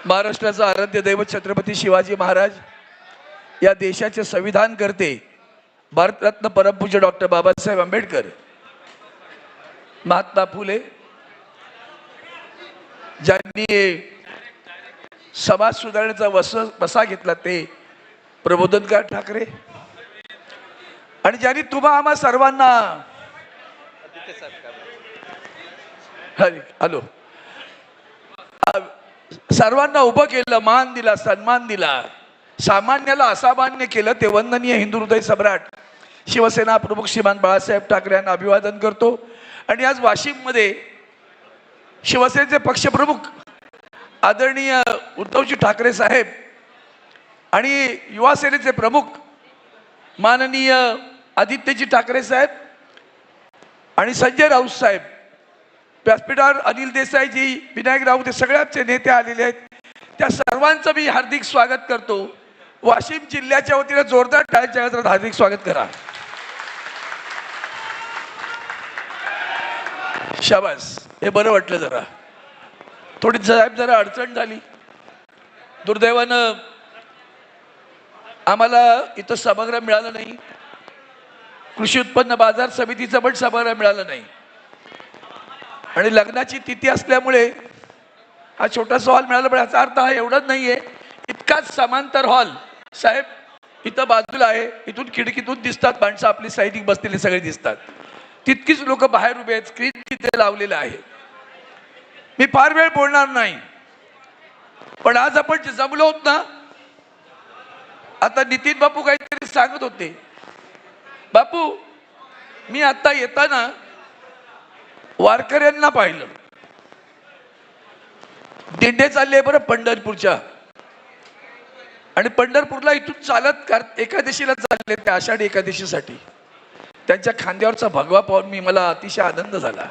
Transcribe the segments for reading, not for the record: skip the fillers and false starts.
महाराष्ट्राचा आराध्य दैवत छत्रपती शिवाजी महाराज, या देशाचे संविधान करते भारतरत्न परमपूज्य डॉक्टर बाबासाहेब आंबेडकर, महात्मा फुले, ज्यांनी समाज सुधारण्याचा वसा घेतला ते प्रबोधनकार ठाकरे, आणि ज्यांनी तुम्हा आम्हा सर्वांना हॅलो सर्वांना उभं केलं, मान दिला, सन्मान दिला, सामान्याला असामान्य केलं, ते वंदनीय हिंदू हृदय सम्राट शिवसेना प्रमुख श्रीमान बाळासाहेब ठाकरे यांना अभिवादन करतो। आणि आज वाशिम मध्ये शिवसेनेचे पक्षप्रमुख आदरणीय उद्धवजी ठाकरे साहेब आणि युवा सेनेचे प्रमुख माननीय आदित्यजी ठाकरे साहेब आणि संजय राऊत साहेब, व्यासपीठावर अनिल देसाईजी, विनायक राऊत, हे सगळ्याचे नेते आलेले आहेत। त्या सर्वांचं मी हार्दिक स्वागत करतो। वाशिम जिल्ह्याच्या वतीने जोरदार टाळ्यांच्या गजरात हार्दिक स्वागत करा। शाबास, हे बरं वाटलं। जरा थोडी साहेब जरा अडचण झाली, दुर्दैवानं आम्हाला इथं सभागृह मिळालं नाही, कृषी उत्पन्न बाजार समितीचं पण सभागृह मिळालं नाही, आणि लग्नाची तिथी असल्यामुळे हा छोटासा हॉल मिळाला। पण याचा अर्थ हा एवढाच नाहीये, इतकाच समांतर हॉल साहेब इथं बाजूला आहे, इथून खिडकीतून दिसतात माणसं आपली सैनिक बसलेले सगळे दिसतात, तितकीच लोक बाहेर उभे आहेत, स्क्रीन तिथे लावलेलं आहे। मी फार वेळ बोलणार नाही, पण आज आपण जे जमलो होत ना, आता नितीन बापू काहीतरी सांगत होते। बापू, मी आता येताना वारकऱ्यांना पाहिलं, दिंडे चालले बरं पंढरपूरच्या, आणि पंढरपूरला इथून चालत एकादशीला चालले त्या आषाढी एकादशीसाठी। त्यांच्या खांद्यावरचा भगवा पाहून मला अतिशय आनंद झाला।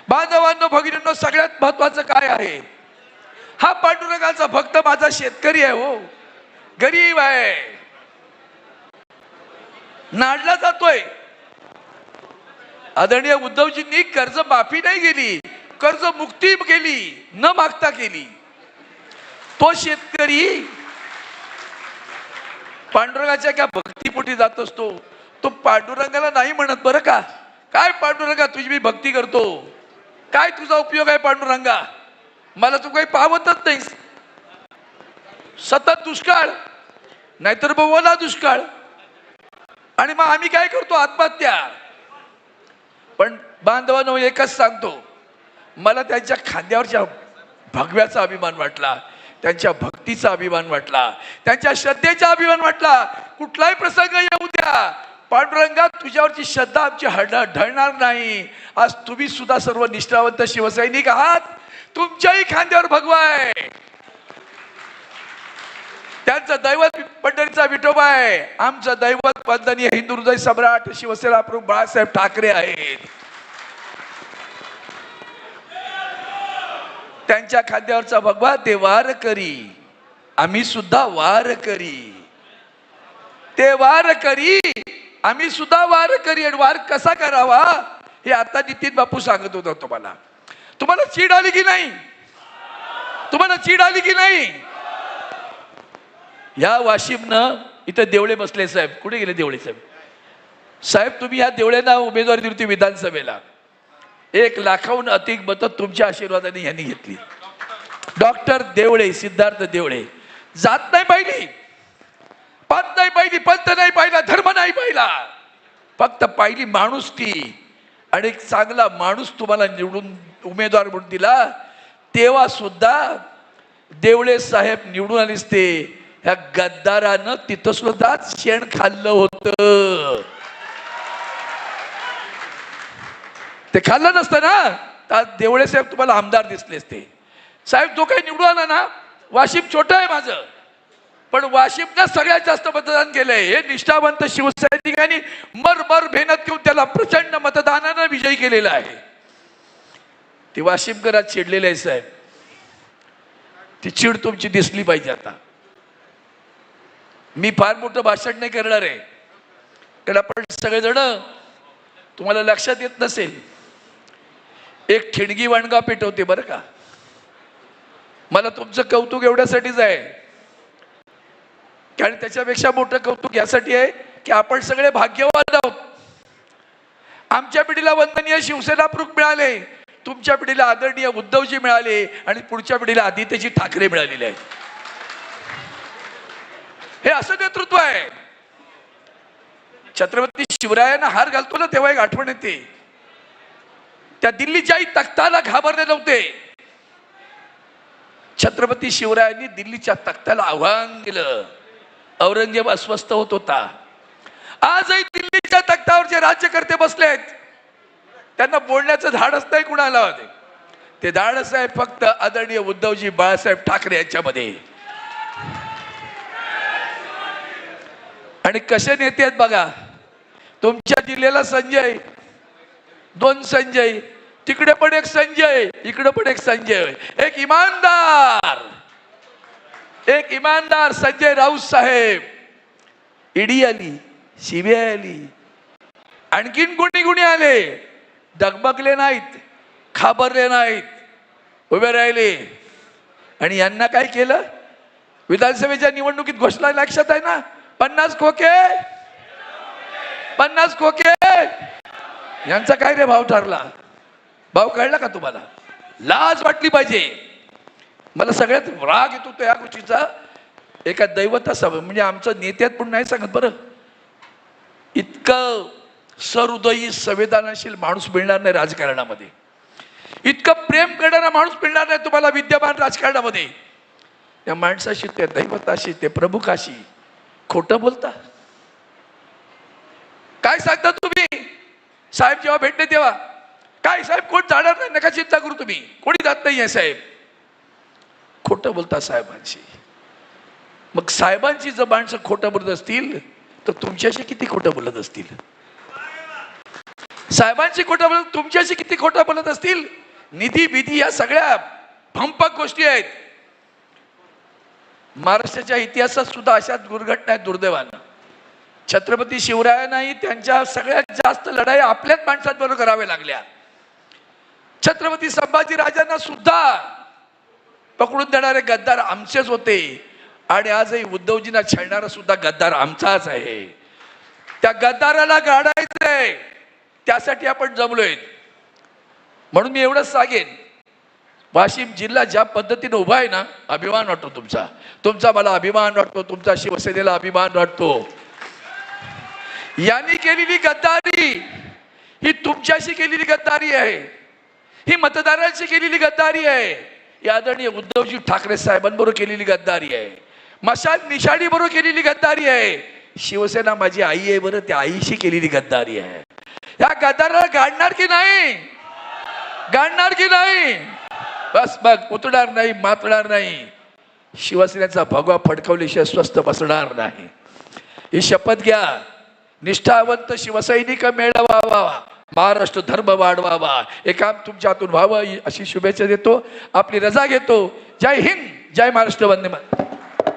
बांधवांनो, भगिनींनो, सगळ्यात महत्वाचं काय आहे, हा पांडुरंगाचा भक्त माझा शेतकरी आहे, हो गरीब आहे, नाडला जातोय। आदरणीय उद्धवजींनी कर्ज माफी नाही केली, कर्ज मुक्ती केली, न मागता केली। तो शेतकरी पांडुरंगाच्या क्या भक्तीपोटी जात असतो, तो पांडुरंगाला नाही म्हणत बरं का, काय पांडुरंगा तुझी मी भक्ती करतो, काय तुझा उपयोग आहे पांडुरंगा, मला तू काही पावतच नाहीस, सतत दुष्काळ, नाहीतर मग ओला दुष्काळ, आणि मग आम्ही काय करतो, आत्महत्या। पण बांधवांनो, एकच सांगतो, मला त्यांच्या खांद्यावरच्या भगव्याचा अभिमान वाटला, त्यांच्या भक्तीचा अभिमान वाटला, त्यांच्या श्रद्धेचा अभिमान वाटला। कुठलाही प्रसंग येऊ द्या, पांडुरंगा तुझ्यावरची श्रद्धा आमची ढळणार नाही। आज तुम्ही सुद्धा सर्व निष्ठावंत शिवसैनिक आहात, तुमच्याही खांद्यावर भगवा आहे, त्यांचं दैवत पंढरीचा विठोबा आहे, आमचं दैवत वंदनीय हिंदू हृदय सम्राट शिवसेना प्रमुख बाळासाहेब ठाकरे आहेत। त्यांच्या खांद्यावरचा भगवा ते वार करी, आम्ही सुद्धा वार करी, ते वार करी, आम्ही सुद्धा वार करी। आणि वार कसा करावा हे आता नितीन बापू सांगत होता तुम्हाला। तुम्हाला चीड आली की नाही, तुम्हाला चीड आली की नाही? या वाशिमनं इथं देवळे बसले साहेब, कुठे गेले देवळे साहेब? साहेब तुम्ही या देवळ्यांना उमेदवारी दिली होती विधानसभेला, 1 लाखाहून अधिक मतं तुमच्या आशीर्वादाने यांनी घेतली। डॉक्टर देवळे, सिद्धार्थ देवळे, जात नाही पाहिली, पद नाही पाहिली, पंत नाही पाहिला, धर्म नाही पाहिला, फक्त पाहिली माणुसकी, आणि एक चांगला माणूस तुम्हाला निवडून उमेदवार म्हणून दिला। तेव्हा सुद्धा देवळे साहेब निवडून आलीच, ते ह्या गद्दारानं तिथं सुद्धा शेण खाल्लं होतं, ते खाल्लं नसतं ना तर देवळे साहेब तुम्हाला आमदार दिसले असते। साहेब जो काही निवडून आला ना, वाशिम छोटं आहे माझं, पण वाशिमनं सगळ्यात जास्त मतदान केलंय। हे निष्ठावंत शिवसैनिकांनी मरमर मेहनत घेऊन त्याला प्रचंड मतदानानं विजयी केलेला आहे। ते वाशिमकरात चिडलेले आहे साहेब, ती चीड तुमची दिसली पाहिजे। आता मी फार मोठं भाषण नाही करणार आहे, कारण आपण सगळेजण, तुम्हाला लक्षात येत नसेल, एक ठिणगी वाणगा पेटवते बरं का, मला तुमचं कौतुक एवढ्यासाठीच आहे, कारण त्याच्यापेक्षा मोठं कौतुक यासाठी आहे की आपण सगळे भाग्यवान आहोत. आमच्या पिढीला वंदनीय शिवसेना प्रमुख मिळाले, तुमच्या पिढीला आदरणीय उद्धवजी मिळाले आणि पुढच्या पिढीला आदित्यजी ठाकरे मिळालेले आहेत. हे असं नेतृत्व आहे. छत्रपती शिवरायांना हार घालतो ना तेव्हा एक आठवण येते, त्या दिल्लीच्याही तख्ताला घाबरले नव्हते. छत्रपती शिवरायांनी दिल्लीच्या तख्ताला आव्हान दिलं. औरंगजेब अस्वस्थ होत होता. आजही दिल्लीच्या तख्तावर जे राज्यकर्ते बसलेत त्यांना बोलण्याचं धाडस नाही कुणाला. ते धाडस आहे फक्त आदरणीय उद्धवजी बाळासाहेब ठाकरे यांच्यामध्ये. आणि कसे नेते आहेत बघा. तुमच्या जिल्ह्याला संजय, 2 संजय, तिकडे पण एक संजय, इकडे पण एक संजय. एक इमानदार संजय राऊत साहेब. ईडी आली, सीबीआय आली, आणखीन गुणी आले, डगमगले नाहीत, खाबरले नाहीत, उभे राहिले. आणि यांना काय केलं? विधानसभेच्या निवडणुकीत घोषणा लक्षात आहे ना, 50 खोके. यांचा काय रे भाव ठरला? भाव कळला का तुम्हाला? लाज वाटली पाहिजे. मला सगळ्यात राग येतो त्या गोष्टीचा. एका दैवतासभा म्हणजे आमचं नेत्यात पण नाही सांगत बरं, इतकं सहृदयी संवेदनशील माणूस मिळणार नाही राजकारणामध्ये. इतकं प्रेम करणारा माणूस मिळणार नाही तुम्हाला विद्यमान राजकारणामध्ये. त्या माणसाशी, त्या दैवताशी, ते प्रमुखाशी खोटं बोलता. काय सांगता तुम्ही? साहेब जेव्हा भेटले तेव्हा काय साहेब कोण जाणार नाही, नका चिंता करू तुम्ही, कोणी जात नाहीये साहेब. खोटं बोलता साहेबांशी. मग साहेबांची जर माणसं खोटं बोलत असतील तर तुमच्याशी किती खोटं बोलत असतील? साहेबांची खोटं बोलत, तुमच्याशी किती खोटं बोलत असतील? निधी बिधी या सगळ्या भंपक गोष्टी आहेत. महाराष्ट्राच्या इतिहासात सुद्धा अशा दुर्घटना आहेत दुर्दैवानं. छत्रपती शिवरायांनाही त्यांच्या सगळ्यात जास्त लढाई आपल्याच माणसांबरोबर कराव्या लागल्या. छत्रपती संभाजी राजांना सुद्धा पकडून देणारे गद्दार आमचेच होते. आणि आजही उद्धवजींना छळणारा सुद्धा गद्दार आमचाच आहे. त्या गद्दाराला गाडायचंय, त्यासाठी आपण जमलोय. म्हणून मी एवढंच सांगेन, वाशिम जिल्हा ज्या पद्धतीने उभा आहे ना, अभिमान वाटतो तुमचा मला अभिमान वाटतो, तुमचा शिवसेनेला अभिमान वाटतो. यांनी केलेली गद्दारी ही तुमच्याशी केलेली गद्दारी आहे, ही मतदारांशी केलेली गद्दारी आहे, ही आदरणीय उद्धवजी ठाकरे साहेबांबरोबर केलेली गद्दारी आहे, मशाल निशाणी बरोबर केलेली गद्दारी आहे. शिवसेना माझी आई आहे बरं, त्या आईशी केलेली गद्दारी आहे. या गद्दाराला गाडणार की नाही? गाडणार की नाही? बस मग उतरणार नाही, मातणार नाही. शिवसेनेचा भगवा फडकवल्याशिवाय स्वस्थ बसणार नाही. ही शपथ घ्या. निष्ठावंत शिवसैनिक मेळावा, महाराष्ट्र धर्म वाढवावा, हे काम तुमच्या हातून व्हावं अशी शुभेच्छा देतो. आपली रजा घेतो. जय हिंद, जय महाराष्ट्र, वंदे मातरम.